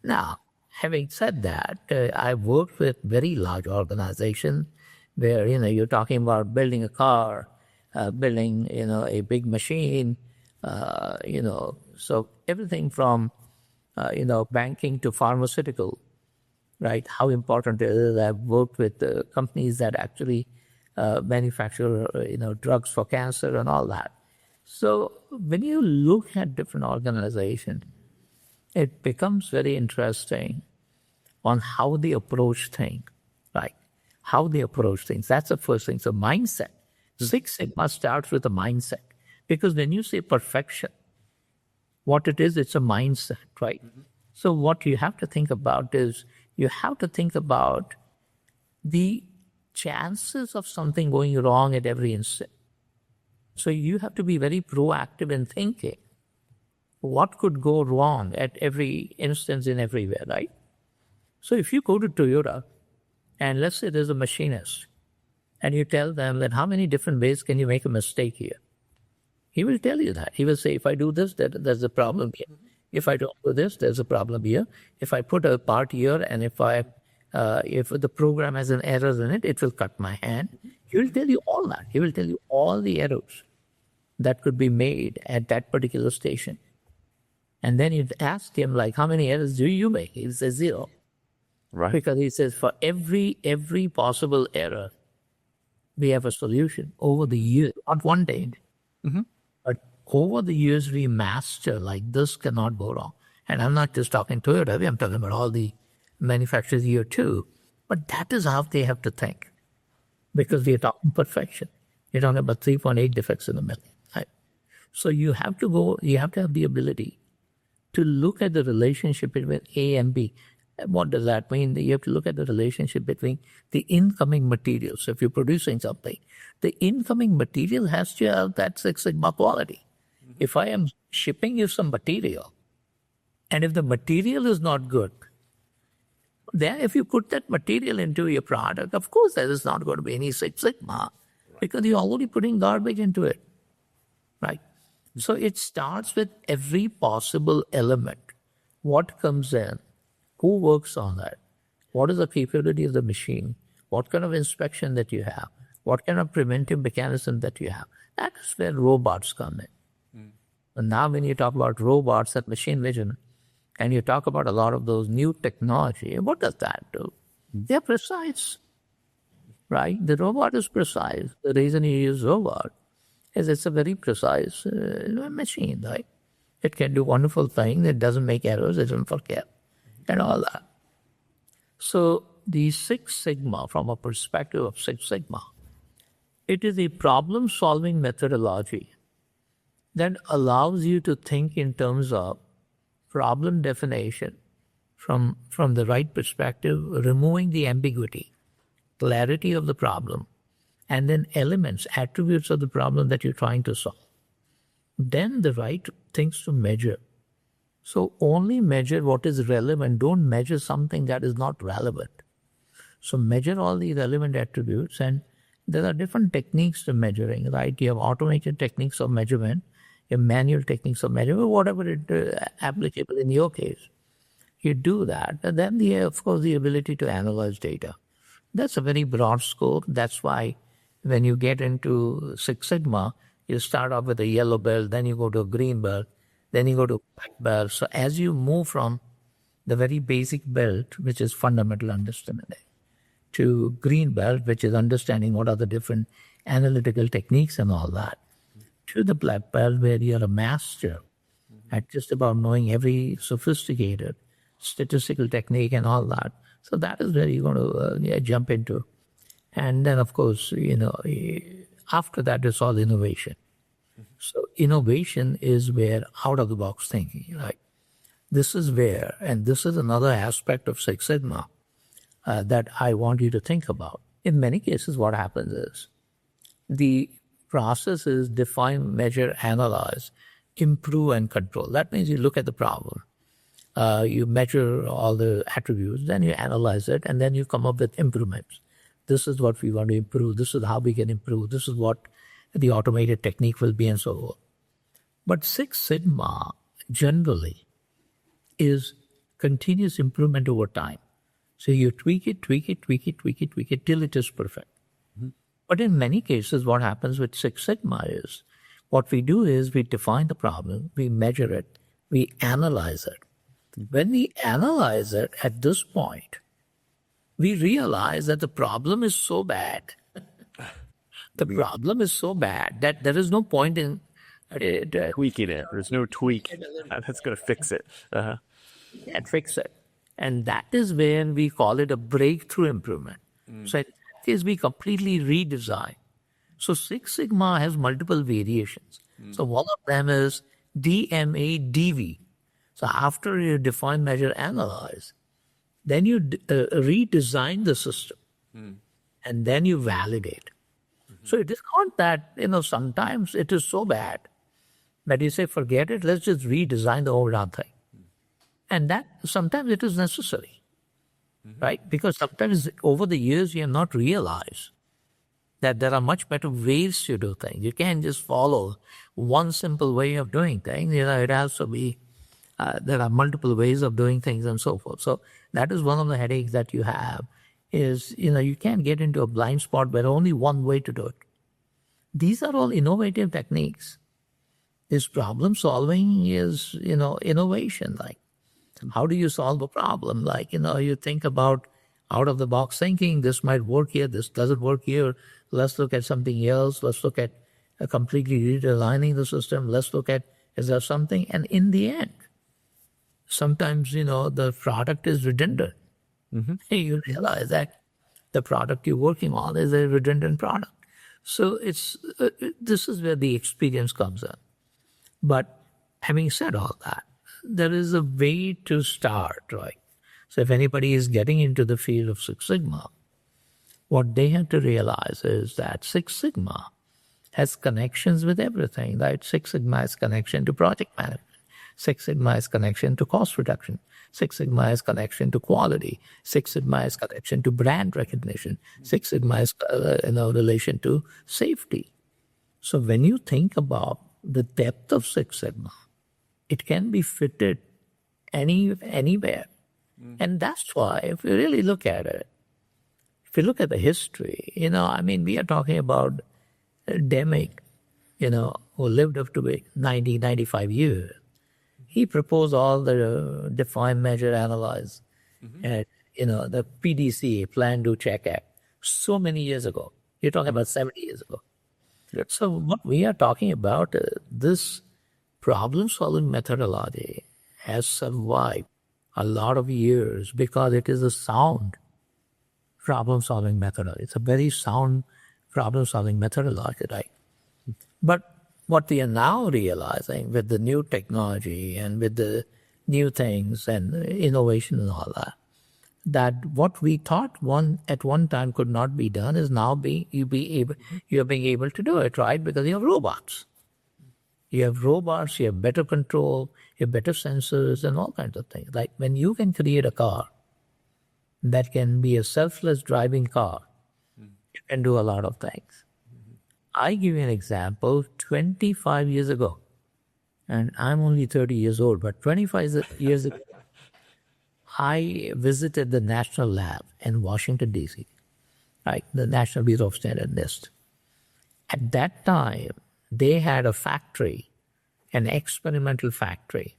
Now, having said that, I've worked with very large organizations where, you're talking about building a car, building, a big machine, so everything from, banking to pharmaceutical, right? How important it is. I've worked with companies that actually manufacture, drugs for cancer and all that. So when you look at different organizations, it becomes very interesting on how they approach things, right? How they approach things. That's the first thing. So mindset. Six Sigma starts with a mindset. Because when you say perfection, what it is, it's a mindset, right? So what you have to think about is you have to think about the chances of something going wrong at every instant. So you have to be very proactive in thinking what could go wrong at every instance in everywhere, right? So if you go to Toyota and let's say there's a machinist and you tell them that how many different ways can you make a mistake here? He will tell you that. He will say, if I do this, there's a problem here. If I don't do this, there's a problem here. If I put a part here and if the program has an error in it, it will cut my hand. He will tell you all that. He will tell you all the errors that could be made at that particular station. And then you ask him, like, how many errors do you make? He says 0. Right. Because he says for every possible error, we have a solution over the years, not one day. But over the years, we master, like, this cannot go wrong. And I'm not just talking Toyota, I'm talking about all the manufacturers here too. But that is how they have to think. Because we are talking perfection. You're talking about 3.8 defects in a million. Right? So you have to have the ability to look at the relationship between A and B. What does that mean? You have to look at the relationship between the incoming material. So if you're producing something, the incoming material has to have that Six Sigma quality. If I am shipping you some material, and if the material is not good, then if you put that material into your product, of course there is not going to be any Six Sigma because you're already putting garbage into it, right? So it starts with every possible element. What comes in? Who works on that? What is the capability of the machine? What kind of inspection that you have? What kind of preventive mechanism that you have? That is where robots come in. And now when you talk about robots and machine vision, and you talk about a lot of those new technology, what does that do? They're precise, right? The robot is precise. The reason you use robot is it's a very precise machine, right? It can do wonderful things. It doesn't make errors. It doesn't forget and all that. So the Six Sigma, from a perspective of Six Sigma, it is a problem-solving methodology that allows you to think in terms of problem definition from the right perspective, removing the ambiguity, clarity of the problem, and then elements, attributes of the problem that you're trying to solve. Then the right things to measure. So only measure what is relevant. Don't measure something that is not relevant. So measure all the relevant attributes, and there are different techniques to measuring, right? You have automated techniques of measurement, you have manual techniques of measurement, whatever it applicable in your case. You do that, and then of course the ability to analyze data. That's a very broad scope. That's why when you get into Six Sigma, you start off with a yellow belt, then you go to a green belt, then you go to black belt. So as you move from the very basic belt, which is fundamental understanding, to green belt, which is understanding what are the different analytical techniques and all that, to the black belt, where you're a master at just about knowing every sophisticated statistical technique and all that. So that is where you're going to jump into. And then, of course, after that, it's all innovation. So innovation is where out-of-the-box thinking, right? This is where, and this is another aspect of Six Sigma that I want you to think about. In many cases, what happens is the process is define, measure, analyze, improve, and control. That means you look at the problem, you measure all the attributes, then you analyze it, and then you come up with improvements. This is what we want to improve. This is how we can improve. This is what the automated technique will be, and so on. But Six Sigma generally is continuous improvement over time. So you tweak it till it is perfect. But in many cases, what happens with Six Sigma is, what we do is we define the problem, we measure it, we analyze it. When we analyze it at this point, we realized that the problem is so bad. The problem is so bad that there is no point in Tweaking it. There's no tweak that's going to fix it. and fix it. And that is when we call it a breakthrough improvement. So it is we completely redesign. So Six Sigma has multiple variations. So one of them is DMAIC. So after you define, measure, analyze, then you redesign the system and then you validate. So it is not that, sometimes it is so bad that you say, forget it, let's just redesign the whole damn thing. And that sometimes it is necessary, right? Because sometimes over the years you have not realized that there are much better ways to do things. You can't just follow one simple way of doing things. It has to be, there are multiple ways of doing things and so forth. So that is one of the headaches that you have is, you can't get into a blind spot where only one way to do it. These are all innovative techniques. This problem solving is, innovation. Like, how do you solve a problem? Like, you think about out of the box thinking, this might work here, this doesn't work here. Let's look at something else. Let's look at completely realigning the system. Let's look at, is there something? And in the end, sometimes, the product is redundant. You realize that the product you're working on is a redundant product. So this is where the experience comes in. But having said all that, there is a way to start, right? So if anybody is getting into the field of Six Sigma, what they have to realize is that Six Sigma has connections with everything, right? Six Sigma has connection to project management. Six Sigma has connection to cost reduction. Six Sigma has connection to quality. Six Sigma has connection to brand recognition. Six Sigma has relation to safety. So when you think about the depth of Six Sigma, it can be fitted anywhere. And that's why, if you really look at it, if you look at the history, we are talking about DMAIC, who lived up to 90, 95 years. He proposed all the define, measure, analyze, and, the PDCA, Plan, Do, Check Act, so many years ago. You're talking about 70 years ago. Yep. So what we are talking about, this problem-solving methodology has survived a lot of years because it is a sound problem-solving methodology. It's a very sound problem-solving methodology, right? But what we are now realizing with the new technology and with the new things and innovation and all that, that what we thought at one time could not be done is now you're being able to do it, right? Because you have robots. You have robots, you have better control, you have better sensors and all kinds of things. Like when you can create a car that can be a selfless driving car, you can do a lot of things. I give you an example. 25 years ago, and I'm only 30 years old, but 25 years ago, I visited the National Lab in Washington, D.C., right? The National Bureau of Standards NIST. At that time, they had a factory, an experimental factory.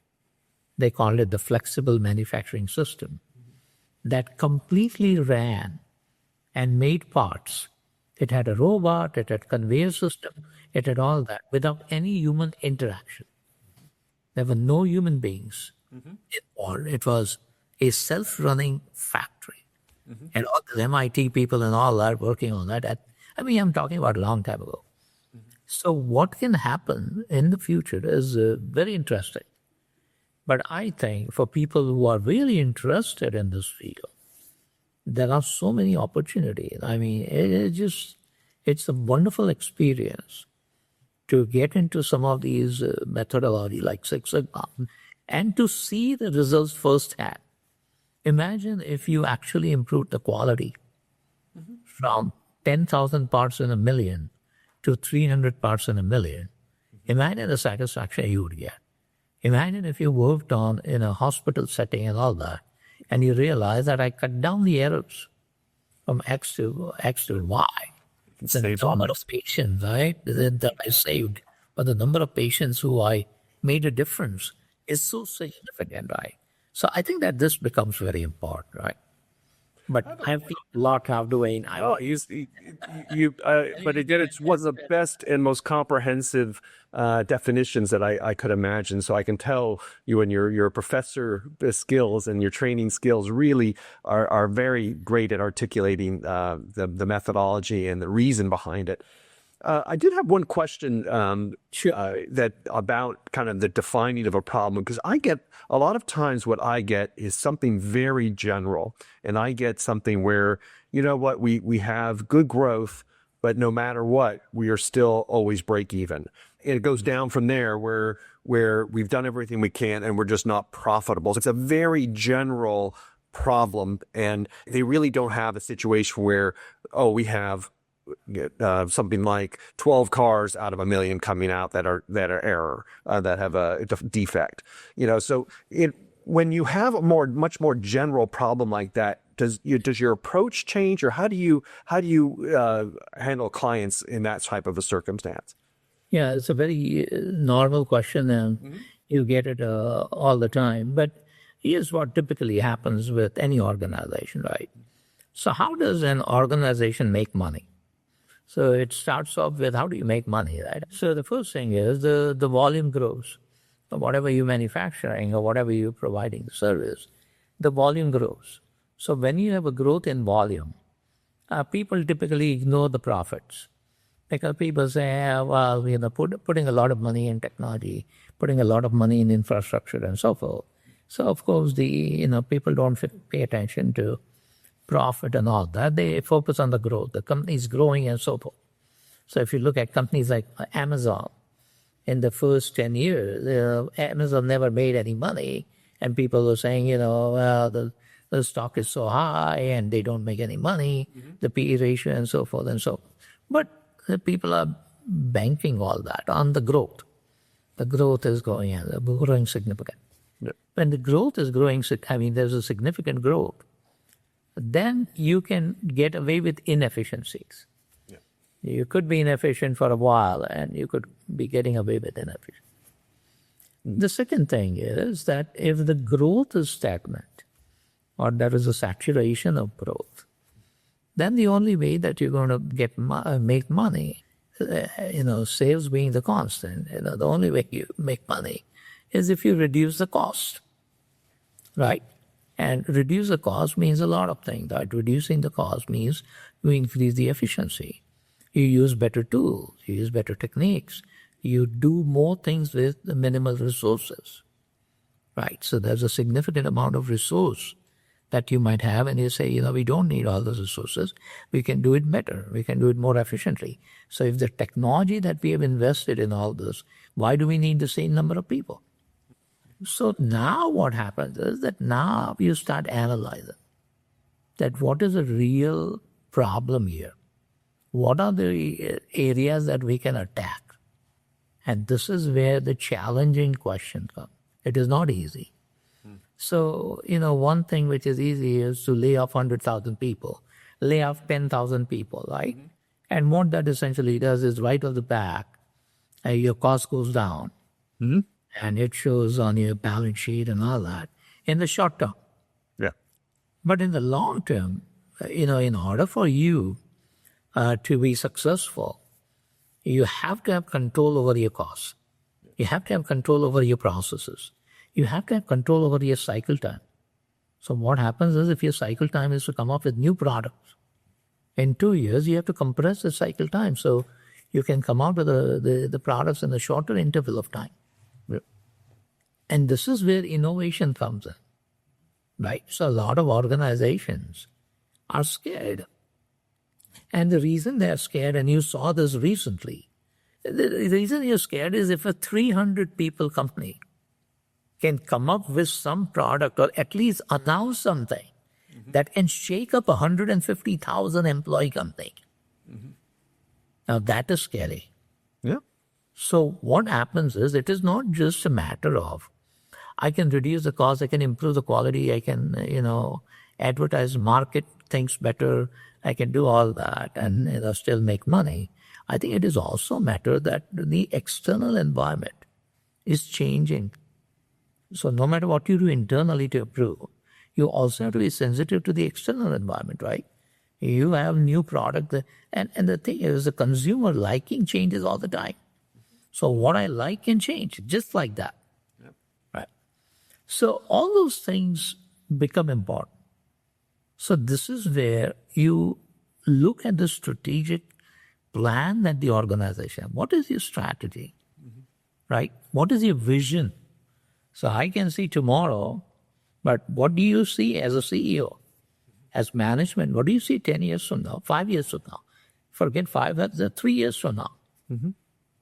They called it the Flexible Manufacturing System, that completely ran and made parts. It had a robot, it had conveyor system, it had all that without any human interaction. There were no human beings involved. It was a self-running factory. And all the MIT people and all that working on that. I'm talking about a long time ago. So what can happen in the future is very interesting. But I think for people who are really interested in this field, there are so many opportunities. It's a wonderful experience to get into some of these methodology like Six Sigma and to see the results firsthand. Imagine if you actually improved the quality from 10,000 parts in a million to 300 parts in a million. Imagine the satisfaction you would get. Imagine if you worked on in a hospital setting and all that, and you realize that I cut down the errors from X to Y. The number of patients, right, that I saved, but the number of patients who I made a difference is so significant, right? So I think that this becomes very important, right? But I think a lot of Dwayne. Oh, but again, it's one of the best and most comprehensive definitions that I could imagine. So I can tell you and your professor skills and your training skills really are very great at articulating the methodology and the reason behind it. I did have one question that about kind of the defining of a problem, because I get a lot of times what I get is something very general, and I get something where, you know what, we have good growth, but no matter what, we are still always break even. And it goes down from there where we've done everything we can and we're just not profitable. So it's a very general problem, and they really don't have a situation where, oh, we have something like 12 cars out of a million coming out that are error, that have a defect. So when you have a much more general problem like that, does your approach change, or how do you handle clients in that type of a circumstance? Yeah, it's a very normal question, and you get it all the time. But here's what typically happens with any organization, right? So how does an organization make money? So it starts off with, how do you make money, right? So the first thing is the volume grows. So whatever you're manufacturing or whatever you're providing service, the volume grows. So when you have a growth in volume, people typically ignore the profits. Because people say, well, putting a lot of money in technology, putting a lot of money in infrastructure and so forth. So of course, people don't pay attention to profit and all that. They focus on the growth. The company is growing and so forth. So if you look at companies like Amazon, in the first 10 years, Amazon never made any money. And people are saying, well, the stock is so high and they don't make any money, the PE ratio and so forth and so on. But the people are banking all that on the growth. The growth is growing significant. Yeah. When the growth is growing, there's a significant growth, then you can get away with inefficiencies. Yeah. You could be inefficient for a while and you could be getting away with inefficiency. The second thing is that if the growth is stagnant or there is a saturation of growth, then the only way that you're going to make money, sales being the constant, the only way you make money is if you reduce the cost, right? And reduce the cost means a lot of things. Right? Reducing the cost means you increase the efficiency. You use better tools. You use better techniques. You do more things with the minimal resources, right? So there's a significant amount of resource that you might have, and you say, we don't need all those resources. We can do it better. We can do it more efficiently. So if the technology that we have invested in all this, why do we need the same number of people? So now what happens is that now you start analyzing that what is a real problem here? What are the areas that we can attack? And this is where the challenging question comes. It is not easy. So, one thing which is easy is to lay off 100,000 people, lay off 10,000 people, right? And what that essentially does is right off the back, your cost goes down. And it shows on your balance sheet and all that in the short term. Yeah. But in the long term, in order for you to be successful, you have to have control over your costs. You have to have control over your processes. You have to have control over your cycle time. So what happens is if your cycle time is to come up with new products, in 2 years, you have to compress the cycle time so you can come out with the products in a shorter interval of time. And this is where innovation comes in, right? So a lot of organizations are scared. And the reason they're scared, and you saw this recently, the reason you're scared is if a 300 people company can come up with some product or at least announce something that can shake up 150,000 employee company. Now that is scary. Yeah. So what happens is it is not just a matter of I can reduce the cost, I can improve the quality, I can, advertise, market things better, I can do all that and still make money. I think it is also a matter that the external environment is changing. So no matter what you do internally to improve, You also have to be sensitive to the external environment, right? You have new product, and the thing is, the consumer liking changes all the time. So what I like can change, just like that. Yep. Right? So all those things become important. So this is where you look at the strategic plan that the organization. What is your strategy? Right? What is your vision? So I can see tomorrow, but what do you see as a CEO, as management? What do you see 10 years from now, 5 years from now? Forget 5, that's 3 years from now.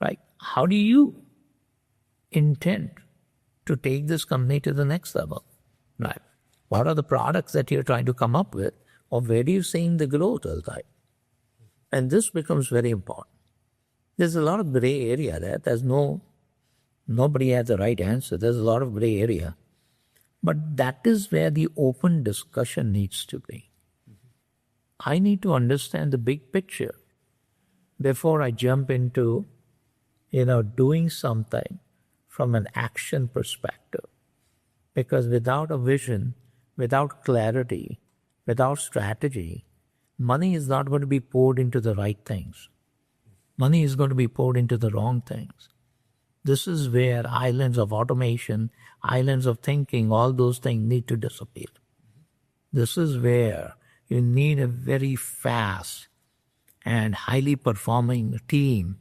Right? How do you intend to take this company to the next level? Right? What are the products that you're trying to come up with, or where do you see the growth all the time? And this becomes very important. There's a lot of gray area there. Nobody has the right answer. There's a lot of gray area. But that is where the open discussion needs to be. I need to understand the big picture before I jump into, doing something from an action perspective. Because without a vision, without clarity, without strategy, money is not going to be poured into the right things. Money is going to be poured into the wrong things. This is where islands of automation, islands of thinking, all those things need to disappear. This is where you need a very fast and highly performing team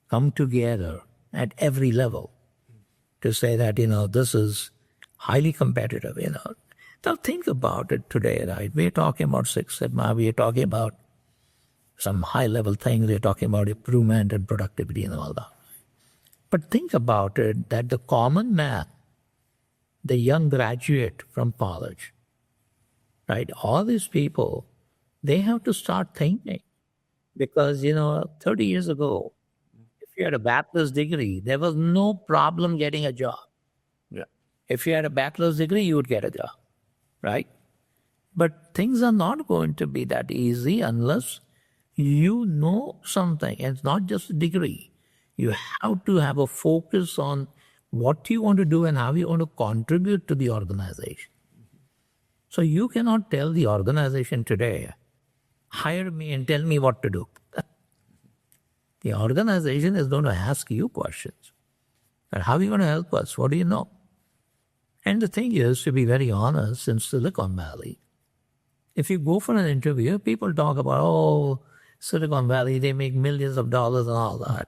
come together at every level to say that, this is highly competitive, Now think about it today, right? We're talking about Six Sigma, we're talking about some high-level things, we're talking about improvement and productivity and all that. But think about it, that the common man, the young graduate from college, right? All these people, they have to start thinking. Because, 30 years ago, if you had a bachelor's degree, there was no problem getting a job. Yeah. If you had a bachelor's degree, you would get a job, right? But things are not going to be that easy unless you know something. And it's not just a degree. You have to have a focus on what you want to do and how you want to contribute to the organization. So you cannot tell the organization today, hire me and tell me what to do. The organization is going to ask you questions. And how are you going to help us? What do you know? And the thing is, to be very honest, in Silicon Valley, if you go for an interview, people talk about, Silicon Valley, they make millions of dollars and all that.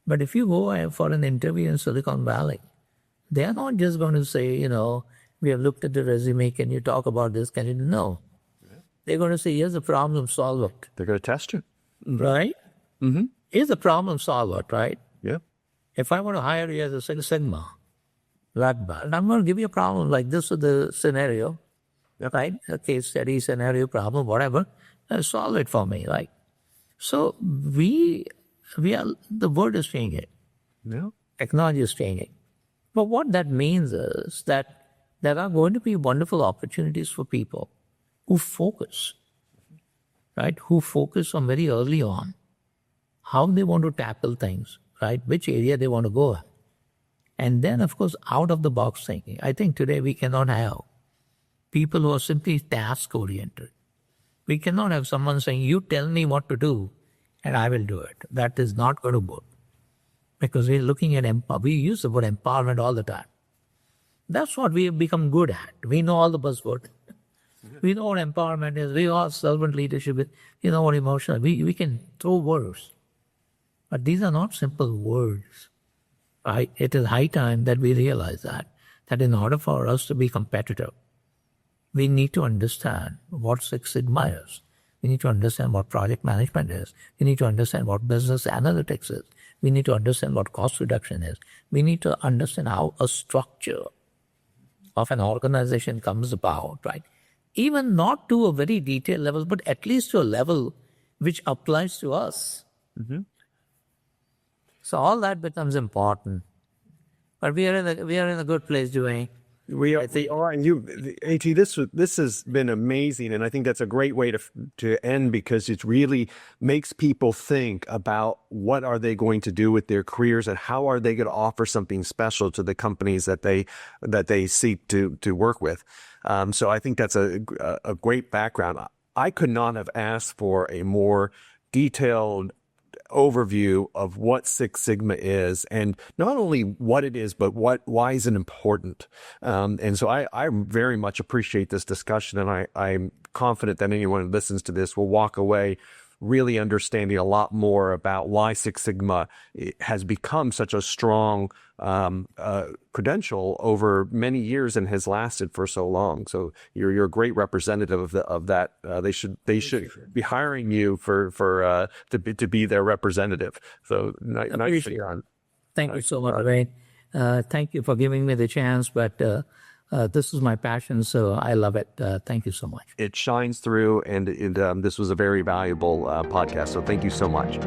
But if you go for an interview in Silicon Valley, they are not just going to say, we have looked at the resume, can you talk about this? Can you? No. Yeah. They're going to say, here's a problem solver. They're going to test you. Right? Mm-hmm. Here's a problem solver, right? Yeah. If I want to hire you as a Six Sigma, and I'm going to give you a problem like this is the scenario, right? A case study, scenario, problem, whatever, solve it for me, right? So we are, the world is changing. Yeah. Technology is changing. But what that means is that there are going to be wonderful opportunities for people who focus, right? Who focus on very early on how they want to tackle things, right? Which area they want to go at. And then, of course, out of the box thinking. I think today we cannot have people who are simply task oriented. We cannot have someone saying, you tell me what to do and I will do it. That is not going to work. Because we're looking at we use the word empowerment all the time. That's what we have become good at. We know all the buzzwords. We know what empowerment is. We know what servant leadership is. We know what emotional. We can throw words. But these are not simple words. Right? It is high time that we realize that in order for us to be competitive, we need to understand what Six Sigma is. We need to understand what project management is. We need to understand what business analytics is. We need to understand what cost reduction is. We need to understand how a structure of an organization comes about, right? Even not to a very detailed level, but at least to a level which applies to us. Mm-hmm. So all that becomes important. But we are in a good place, Dwayne. We are, and you, AT. This has been amazing, and I think that's a great way to end, because it really makes people think about what are they going to do with their careers and how are they going to offer something special to the companies that they seek to work with. So I think that's a great background. I could not have asked for a more detailed overview of what Six Sigma is, and not only what it is, but why is it important. And so I very much appreciate this discussion, and I'm confident that anyone who listens to this will walk away really understanding a lot more about why Six Sigma has become such a strong credential over many years and has lasted for so long. So you're a great representative of that. They should be hiring you to be their representative. So nice to hear on. Thank you so much, Wayne. Thank you for giving me the chance, but this is my passion, so I love it. Thank you so much. It shines through, and this was a very valuable podcast. So thank you so much.